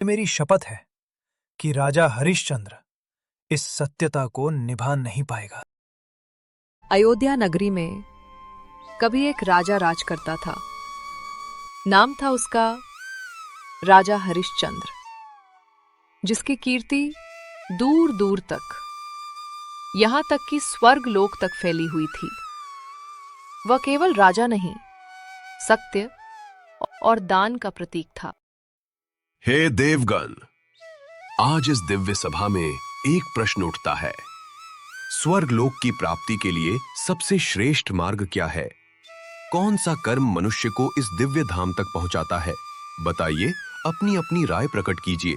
मेरी शपथ है कि राजा हरिश्चंद्र इस सत्यता को निभा नहीं पाएगा। अयोध्या नगरी में कभी एक राजा राज करता था। नाम था उसका राजा हरिश्चंद्र, जिसकी कीर्ति दूर दूर तक, यहां तक कि स्वर्ग लोक तक फैली हुई थी। वह केवल राजा नहीं, सत्य और दान का प्रतीक था। हे देवगण, आज इस दिव्य सभा में एक प्रश्न उठता है। स्वर्ग लोक की प्राप्ति के लिए सबसे श्रेष्ठ मार्ग क्या है? कौन सा कर्म मनुष्य को इस दिव्य धाम तक पहुंचाता है? बताइए, अपनी अपनी राय प्रकट कीजिए।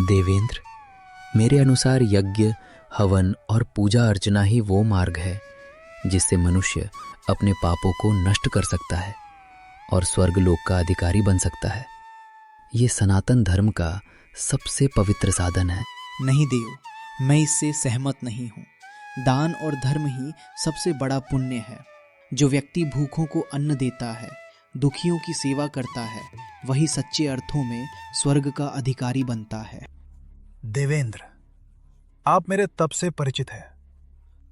देवेंद्र, मेरे अनुसार यज्ञ, हवन और पूजा अर्चना ही वो मार्ग है जिससे मनुष्य अपने पापों को नष्ट कर सकता है और स्वर्ग लोक का अधिकारी बन सकता है। ये सनातन धर्म का सबसे पवित्र साधन है। नहीं देव, मैं इससे सहमत नहीं हूँ। दान और धर्म ही सबसे बड़ा पुण्य है। जो व्यक्ति भूखों को अन्न देता है, दुखियों की सेवा करता है, वही सच्चे अर्थों में स्वर्ग का अधिकारी बनता है। देवेंद्र, आप मेरे तप से परिचित हैं।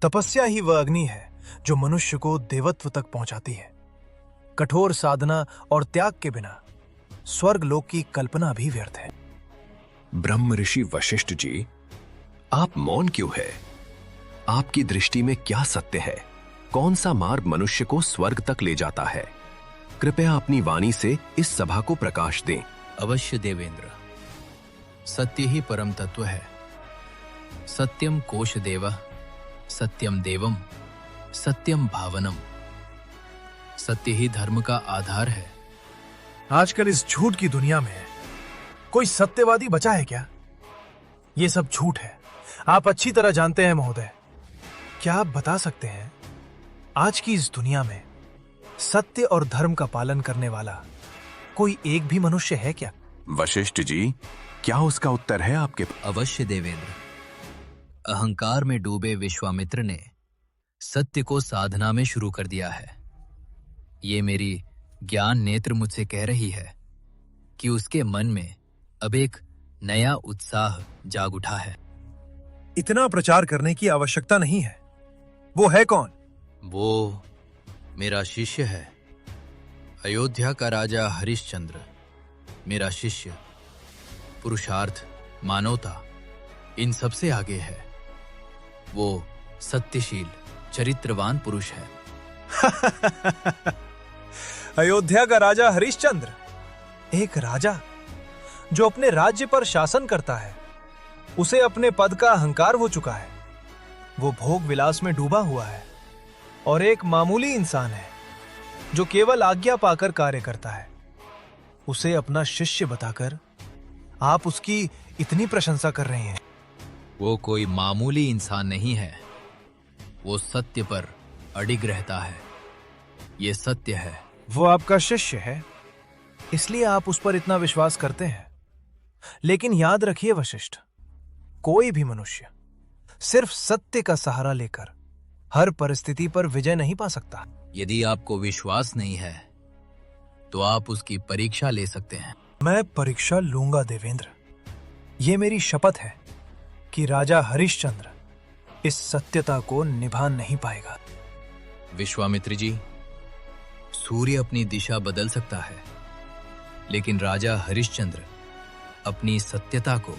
तपस्या ही वह अग्नि है जो मनुष्य को देवत्व तक पहुंचाती है। कठोर साधना और त्याग के बिना स्वर्ग लोक की कल्पना भी व्यर्थ है। ब्रह्म ऋषि वशिष्ठ जी, आप मौन क्यों है? आपकी दृष्टि में क्या सत्य है? कौन सा मार्ग मनुष्य को स्वर्ग तक ले जाता है? कृपया अपनी वाणी से इस सभा को प्रकाश दें। अवश्य देवेंद्र, सत्य ही परम तत्व है। सत्यम कोश देवः, सत्यम देवम, सत्यम भावनम। सत्य ही धर्म का आधार है। आजकल इस झूठ की दुनिया में कोई सत्यवादी बचा है क्या? ये सब झूठ है, आप अच्छी तरह जानते हैं महोदय। क्या आप बता सकते हैं, आज की इस दुनिया में सत्य और धर्म का पालन करने वाला कोई एक भी मनुष्य है क्या? वशिष्ठ जी, क्या उसका उत्तर है आपके? अवश्य देवेंद्र, अहंकार में डूबे विश्वामित्र ने सत्य को साधना में शुरू कर दिया है। ये मेरी ज्ञान नेत्र मुझसे कह रही है कि उसके मन में अब एक नया उत्साह जाग उठा है। इतना प्रचार करने की आवश्यकता नहीं है। वो है कौन? वो मेरा शिष्य है, अयोध्या का राजा हरिश्चंद्र। मेरा शिष्य पुरुषार्थ, मानवता, इन सबसे आगे है। वो सत्यशील, चरित्रवान पुरुष है। अयोध्या का राजा हरिश्चंद्र, एक राजा जो अपने राज्य पर शासन करता है। उसे अपने पद का अहंकार हो चुका है। वो भोग विलास में डूबा हुआ है और एक मामूली इंसान है जो केवल आज्ञा पाकर कार्य करता है। उसे अपना शिष्य बताकर आप उसकी इतनी प्रशंसा कर रहे हैं। वो कोई मामूली इंसान नहीं है। वो सत्य पर अडिग रहता है। ये सत्य है। वो आपका शिष्य है, इसलिए आप उस पर इतना विश्वास करते हैं। लेकिन याद रखिए वशिष्ठ, कोई भी मनुष्य सिर्फ सत्य का सहारा लेकर हर परिस्थिति पर विजय नहीं पा सकता। यदि आपको विश्वास नहीं है तो आप उसकी परीक्षा ले सकते हैं। मैं परीक्षा लूंगा देवेंद्र। ये मेरी शपथ है कि राजा हरिश्चंद्र इस सत्यता को निभा नहीं पाएगा। विश्वामित्र जी, सूर्य अपनी दिशा बदल सकता है, लेकिन राजा हरिश्चंद्र अपनी सत्यता को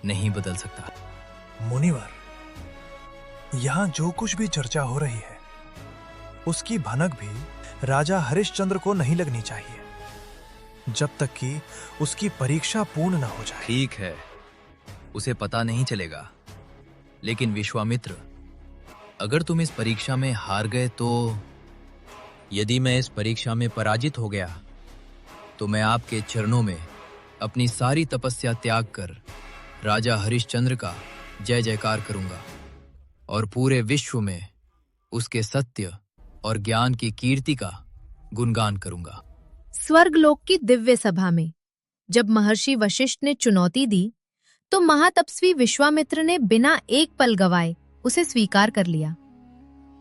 नहीं बदल सकता। मुनिवर, यहां जो कुछ भी चर्चा हो रही है उसकी भनक भी राजा हरिश्चंद्र को नहीं लगनी चाहिए जब तक कि उसकी परीक्षा पूर्ण न हो जाए। ठीक है, उसे पता नहीं चलेगा। लेकिन विश्वामित्र, अगर तुम इस परीक्षा में हार गए तो? यदि मैं इस परीक्षा में पराजित हो गया तो मैं आपके चरणों में अपनी सारी तपस्या त्याग कर राजा हरिश्चंद्र का जय जयकार करूंगा और पूरे विश्व में उसके सत्य और ज्ञान की कीर्ति का गुणगान करूंगा। स्वर्गलोक की दिव्य सभा में जब महर्षि वशिष्ठ ने चुनौती दी तो महातपस्वी विश्वामित्र ने बिना एक पल गवाए उसे स्वीकार कर लिया।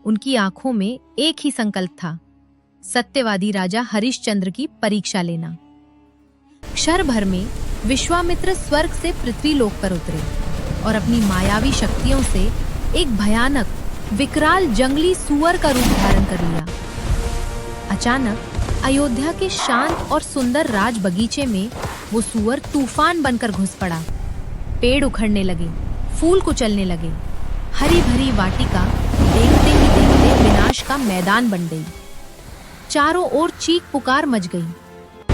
उनकी आंखों में एक ही संकल्प था, सत्यवादी राजा हरिश्चंद्र की परीक्षा लेना। क्षण भर में विश्वामित्र स्वर्ग से पृथ्वीलोक पर उतरे और अपनी मायावी शक्तियों से एक भयानक विकराल जंगली सुअर का रूप धारण कर लिया। अचानक अयोध्या के शांत और सुंदर राज बगीचे में वो सुअर तूफान बनकर घुस पड़ा। पेड़ उखड़ने लगे, फूल कुचलने लगे। हरी भरी वाटिका देखते ही देखते विनाश का मैदान बन गई। चारों ओर चीख पुकार मच गई।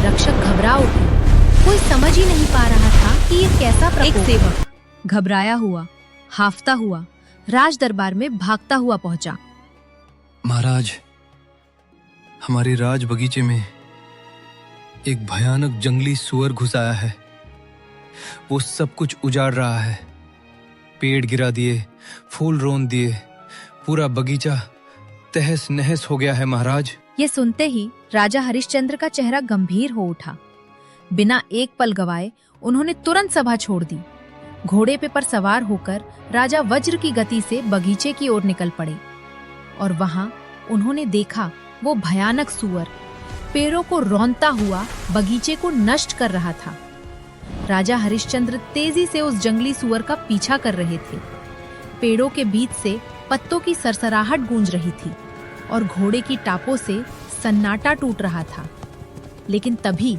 रक्षक घबरा उठे। कोई समझ ही नहीं पा रहा था कि ये कैसा प्रकोप। एक सेवक घबराया हुआ, हाफता हुआ राज दरबार में भागता हुआ पहुंचा। महाराज, हमारे राज बगीचे में एक भयानक जंगली सुअर घुस आया है। वो सब कुछ उजाड़ रहा है। पेड़ गिरा दिए, फूल रौंद दिए, पूरा बगीचा तहस नहस हो गया है महाराज। ये सुनते ही राजा हरिश्चंद्र का चेहरा गंभीर हो उठा। बिना एक पल गवाए उन्होंने तुरंत सभा छोड़ दी। घोड़े पे पर सवार होकर राजा वज्र की गति से बगीचे की ओर निकल पड़े और वहां उन्होंने देखा वो भयानक सुअर पेड़ों को रौंदता हुआ बगीचे को नष्ट कर रहा था। राजा हरिश्चंद्र तेजी से उस जंगली सुअर का पीछा कर रहे थे। पेड़ों के बीच से पत्तों की सरसराहट गूंज रही थी और घोड़े की टापों से सन्नाटा टूट रहा था। लेकिन तभी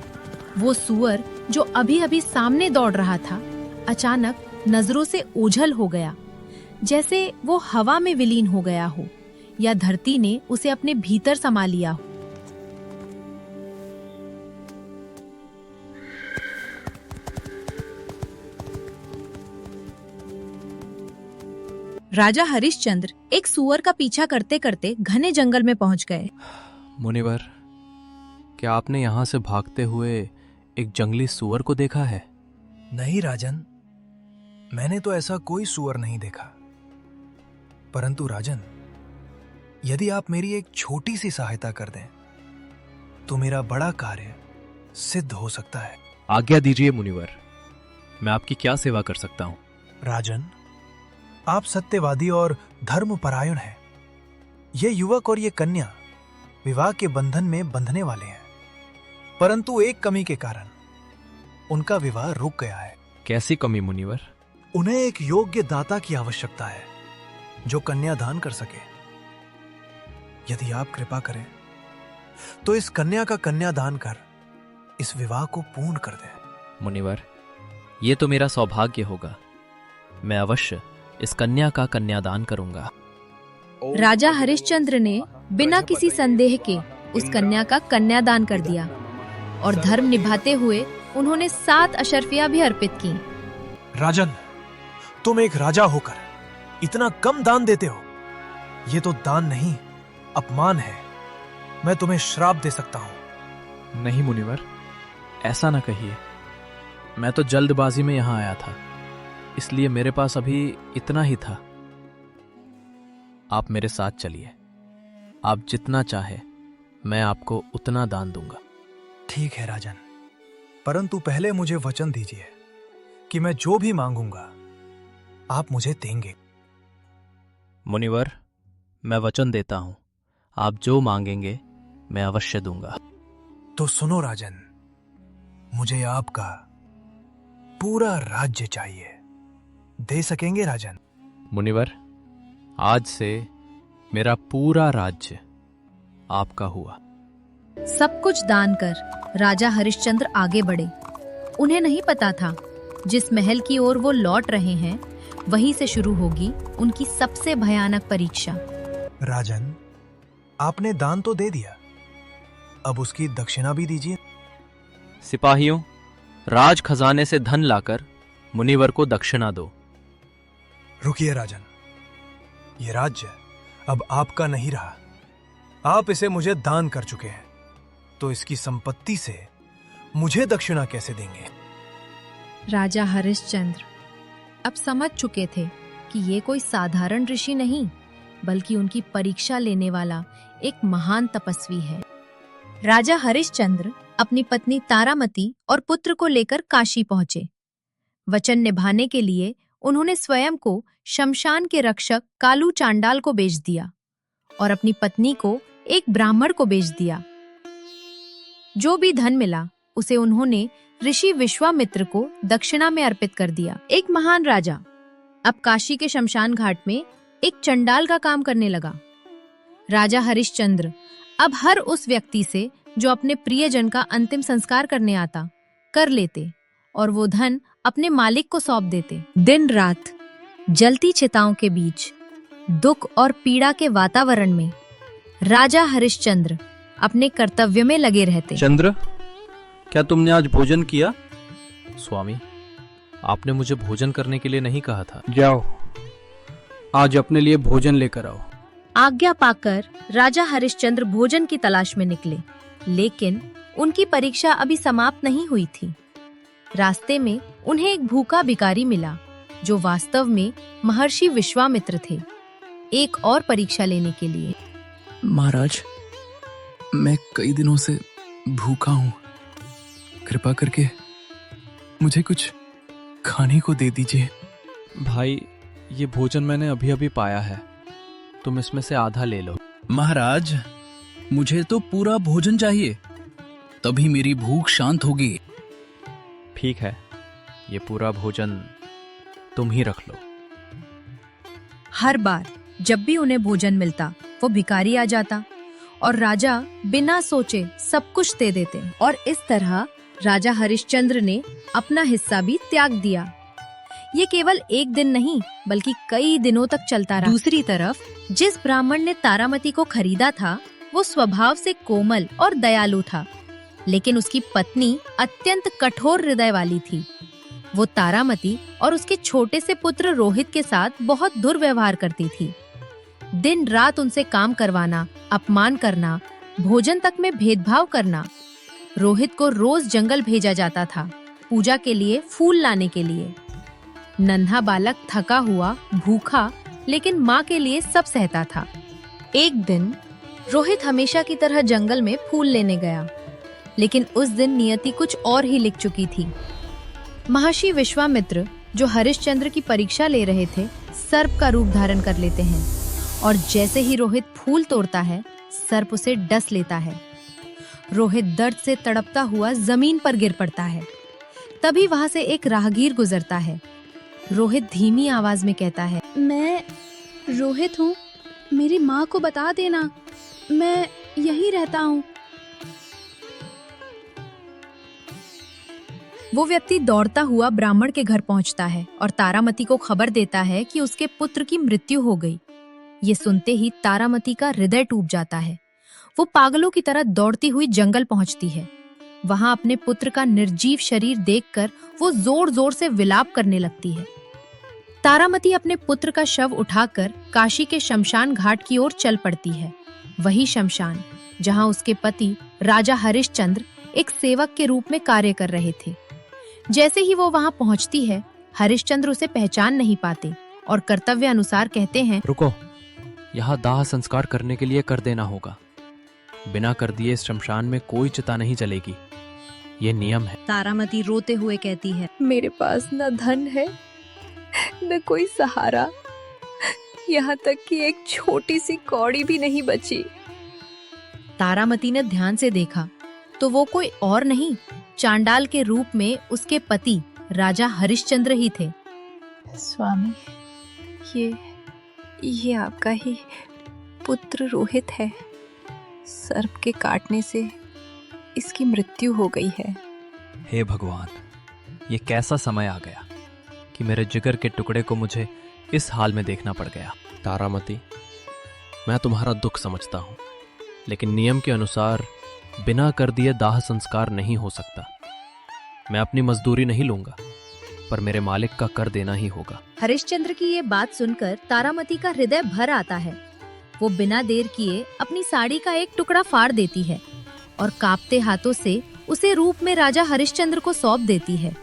वो सुअर जो अभी अभी सामने दौड़ रहा था, अचानक नजरों से ओझल हो गया, जैसे वो हवा में विलीन हो गया हो या धरती ने उसे अपने भीतर समा लिया हो। राजा हरिश्चंद्र एक सुअर का पीछा करते करते घने जंगल में पहुंच गए। मुनिवर, क्या आपने यहाँ से भागते हुए एक जंगली सुअर को देखा है? नहीं राजन, मैंने तो ऐसा कोई सुअर नहीं देखा। परंतु राजन, यदि आप मेरी एक छोटी सी सहायता कर दें तो मेरा बड़ा कार्य सिद्ध हो सकता है। आज्ञा दीजिए मुनिवर, मैं आपकी क्या सेवा कर सकता हूँ? राजन, आप सत्यवादी और धर्मपरायण हैं। ये युवक और ये कन्या विवाह के बंधन में बंधने वाले हैं, परंतु एक कमी के कारण उनका विवाह रुक गया है। कैसी कमी मुनिवर? उन्हें एक योग्य दाता की आवश्यकता है जो कन्यादान कर सके। यदि आप कृपा करें तो इस कन्या का कन्यादान कर इस विवाह को पूर्ण कर दें। मुनिवर, ये तो मेरा सौभाग्य होगा। मैं अवश्य इस कन्या का कन्यादान करूंगा। राजा हरिश्चंद्र ने बिना किसी संदेह के उस कन्या का कन्यादान कर दिया और धर्म निभाते हुए उन्होंने 7 अशर्फियां भी अर्पित की। राजन, तुम एक राजा होकर इतना कम दान देते हो। ये तो दान नहीं, अपमान है। मैं तुम्हें श्राप दे सकता हूं। नहीं मुनिवर, ऐसा ना कहिए। मैं तो जल्दबाजी में यहाँ आया था, इसलिए मेरे पास अभी इतना ही था। आप मेरे साथ चलिए। आप जितना चाहे मैं आपको उतना दान दूंगा। ठीक है राजन, परंतु पहले मुझे वचन दीजिए कि मैं जो भी मांगूंगा आप मुझे देंगे। मुनिवर, मैं वचन देता हूं, आप जो मांगेंगे मैं अवश्य दूंगा। तो सुनो राजन, मुझे आपका पूरा राज्य चाहिए। दे सकेंगे राजन? मुनिवर, आज से मेरा पूरा राज्य आपका हुआ। सब कुछ दान कर राजा हरिश्चंद्र आगे बढ़े। उन्हें नहीं पता था जिस महल की ओर वो लौट रहे हैं वहीं से शुरू होगी उनकी सबसे भयानक परीक्षा। राजन, आपने दान तो दे दिया, अब उसकी दक्षिणा भी दीजिए। सिपाहियों, राज खजाने से धन लाकर मुनिवर को दक्षिणा दो। रुकिए राजन, ये राज्य अब आपका नहीं रहा। आप इसे मुझे दान कर चुके हैं, तो इसकी संपत्ति से मुझे दक्षिणा कैसे देंगे? राजा हरिश्चंद्र अब समझ चुके थे कि ये कोई साधारण ऋषि नहीं, बल्कि उनकी परीक्षा लेने वाला एक महान तपस्वी है। राजा हरिश्चंद्र अपनी पत्नी तारामती और पुत्र को लेकर काशी पहुंचे। वचन निभाने के लिए उन्होंने स्वयं को शमशान के रक्षक कालू चांडाल को बेच दिया और अपनी पत्नी को एक ब्राह्मण को बेच दिया। जो भी धन मिला उसे उन्होंने ऋषि विश्वामित्र को दक्षिणा में अर्पित कर दिया। एक महान राजा अब काशी के शमशान घाट में एक चंडाल का काम करने लगा। राजा हरिश्चंद्र अब हर उस व्यक्ति से जो अपने प्रियजन का अंतिम संस्कार करने आता कर लेते और वो धन अपने मालिक को सौंप देते। दिन रात जलती चिताओं के बीच दुख और पीड़ा के वातावरण में राजा हरिश्चंद्र अपने कर्तव्य में लगे रहते। चंद्र, क्या तुमने आज भोजन किया? स्वामी, आपने मुझे भोजन करने के लिए नहीं कहा था। जाओ, आज अपने लिए भोजन लेकर आओ। आज्ञा पाकर राजा हरिश्चंद्र भोजन की तलाश में निकले, लेकिन उनकी परीक्षा अभी समाप्त नहीं हुई थी। रास्ते में उन्हें एक भूखा भिखारी मिला जो वास्तव में महर्षि विश्वामित्र थे, एक और परीक्षा लेने के लिए। महाराज, मैं कई दिनों से भूखा हूँ। कृपा करके मुझे कुछ खाने को दे दीजिए। भाई, ये भोजन मैंने अभी अभी पाया है, तुम इसमें से आधा ले लो। महाराज, मुझे तो पूरा भोजन चाहिए, तभी मेरी भूख शांत होगी। ठीक है, ये पूरा भोजन तुम ही रख लो। हर बार जब भी उन्हें भोजन मिलता वो भिखारी आ जाता और राजा बिना सोचे सब कुछ दे देते और इस तरह राजा हरिश्चंद्र ने अपना हिस्सा भी त्याग दिया। ये केवल एक दिन नहीं बल्कि कई दिनों तक चलता रहा। दूसरी तरफ जिस ब्राह्मण ने तारामती को खरीदा था वो स्वभाव से कोमल और दयालु था, लेकिन उसकी पत्नी अत्यंत कठोर हृदय वाली थी। वो तारामती और उसके छोटे से पुत्र रोहित के साथ बहुत दुर्व्यवहार करती थी। दिन रात उनसे काम करवाना, अपमान करना, भोजन तक में भेदभाव करना। रोहित को रोज जंगल भेजा जाता था पूजा के लिए फूल लाने के लिए। नन्हा बालक थका हुआ, भूखा, लेकिन माँ के लिए सब सहता था। एक दिन रोहित हमेशा की तरह जंगल में फूल लेने गया, लेकिन उस दिन नियति कुछ और ही लिख चुकी थी। महर्षि विश्वामित्र जो हरिश्चंद्र की परीक्षा ले रहे थे, सर्प का रूप धारण कर लेते हैं और जैसे ही रोहित फूल तोड़ता है, सर्प उसे डस लेता है। रोहित दर्द से तड़पता हुआ जमीन पर गिर पड़ता है। तभी वहां से एक राहगीर गुजरता है। रोहित धीमी आवाज में कहता है, मैं रोहित हूँ, मेरी माँ को बता देना, मैं यहीं रहता हूँ। वो व्यक्ति दौड़ता हुआ ब्राह्मण के घर पहुंचता है और तारामती को खबर देता है कि उसके पुत्र की मृत्यु हो गई। ये सुनते ही तारामती का हृदय टूट जाता है। वो पागलों की तरह दौड़ती हुई जंगल पहुंचती है। वहां अपने पुत्र का निर्जीव शरीर देखकर वो जोर जोर से विलाप करने लगती है। तारामती अपने पुत्र का शव उठाकर काशी के शमशान घाट की ओर चल पड़ती है। वही शमशान जहां उसके पति राजा हरिश्चंद्र एक सेवक के रूप में कार्य कर रहे थे। जैसे ही वो वहां पहुंचती है, हरिश्चंद्र उसे पहचान नहीं पाते और कर्तव्य अनुसार कहते हैं, रुको, यहाँ दाह संस्कार करने के लिए कर देना होगा। बिना कर दिए इस शमशान में कोई चिता नहीं जलेगी, ये नियम है। तारामती रोते हुए कहती है, मेरे पास न धन है न कोई सहारा, यहाँ तक कि एक छोटी सी कौड़ी भी नहीं बची। तारामती ने ध्यान से देखा तो वो कोई और नहीं, चांडाल के रूप में उसके पति राजा हरिश्चंद्र ही थे। स्वामी, ये आपका ही पुत्र रोहित है। सर्प के काटने से इसकी मृत्यु हो गई है। हे भगवान, ये कैसा समय आ गया कि मेरे जिगर के टुकड़े को मुझे इस हाल में देखना पड़ गया। तारामती, मैं तुम्हारा दुख समझता हूँ, लेकिन नियम के अनुसार बिना कर दिए दाह संस्कार नहीं हो सकता। मैं अपनी मजदूरी नहीं लूंगा, पर मेरे मालिक का कर देना ही होगा। हरिश्चंद्र की ये बात सुनकर तारामती का हृदय भर आता है। वो बिना देर किए अपनी साड़ी का एक टुकड़ा फाड़ देती है और कांपते हाथों से उसे रूप में राजा हरिश्चंद्र को सौंप देती है।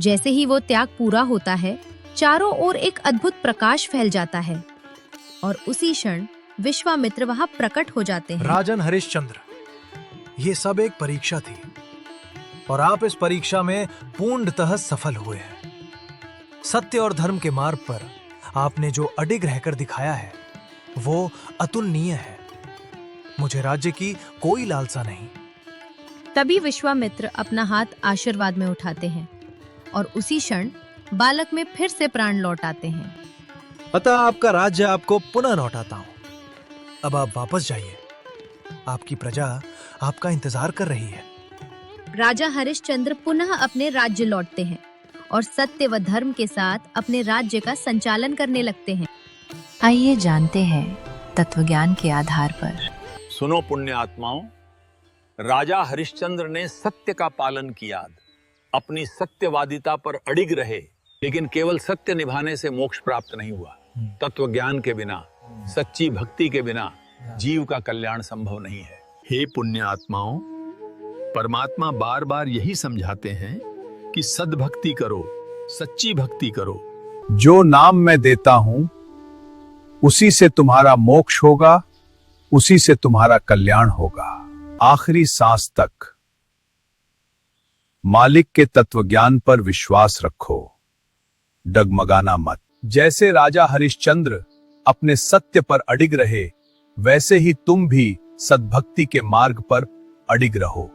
जैसे ही वो त्याग पूरा होता है, चारों ओर एक अद्भुत प्रकाश फैल जाता है और उसी क्षण विश्वामित्र वहां प्रकट हो जाते हैं। राजन हरिश्चंद्र, ये सब एक परीक्षा थी और आप इस परीक्षा में पूर्णतः सफल हुए हैं। सत्य और धर्म के मार्ग पर आपने जो अडिग रहकर दिखाया है वो अतुलनीय है। मुझे राज्य की कोई लालसा नहीं, तभी विश्वामित्र अपना हाथ आशीर्वाद में उठाते हैं और उसी क्षण बालक में फिर से प्राण लौट आते हैं। अतः आपका राज्य आपको पुनः लौटाता हूं। अब आप वापस जाइए, आपकी प्रजा आपका इंतजार कर रही है। राजा हरिश्चंद्र पुनः अपने राज्य लौटते हैं और सत्य व धर्म के साथ अपने राज्य का संचालन करने लगते हैं। आइए जानते हैं तत्वज्ञान के आधार पर। सुनो पुण्य आत्माओं, राजा हरिश्चंद्र ने सत्य का पालन किया, अपनी सत्यवादिता पर अडिग रहे, लेकिन केवल सत्य निभाने से मोक्ष प्राप्त नहीं हुआ। तत्व ज्ञान के बिना, सच्ची भक्ति के बिना जीव का कल्याण संभव नहीं है। हे पुण्य आत्माओं, परमात्मा बार बार यही समझाते हैं कि सद्भक्ति करो, सच्ची भक्ति करो। जो नाम मैं देता हूं उसी से तुम्हारा मोक्ष होगा, उसी से तुम्हारा कल्याण होगा, आखिरी सांस तक। मालिक के तत्वज्ञान पर विश्वास रखो, डगमगाना मत। जैसे राजा हरिश्चंद्र अपने सत्य पर अडिग रहे, वैसे ही तुम भी सद्भक्ति के मार्ग पर अडिग रहो।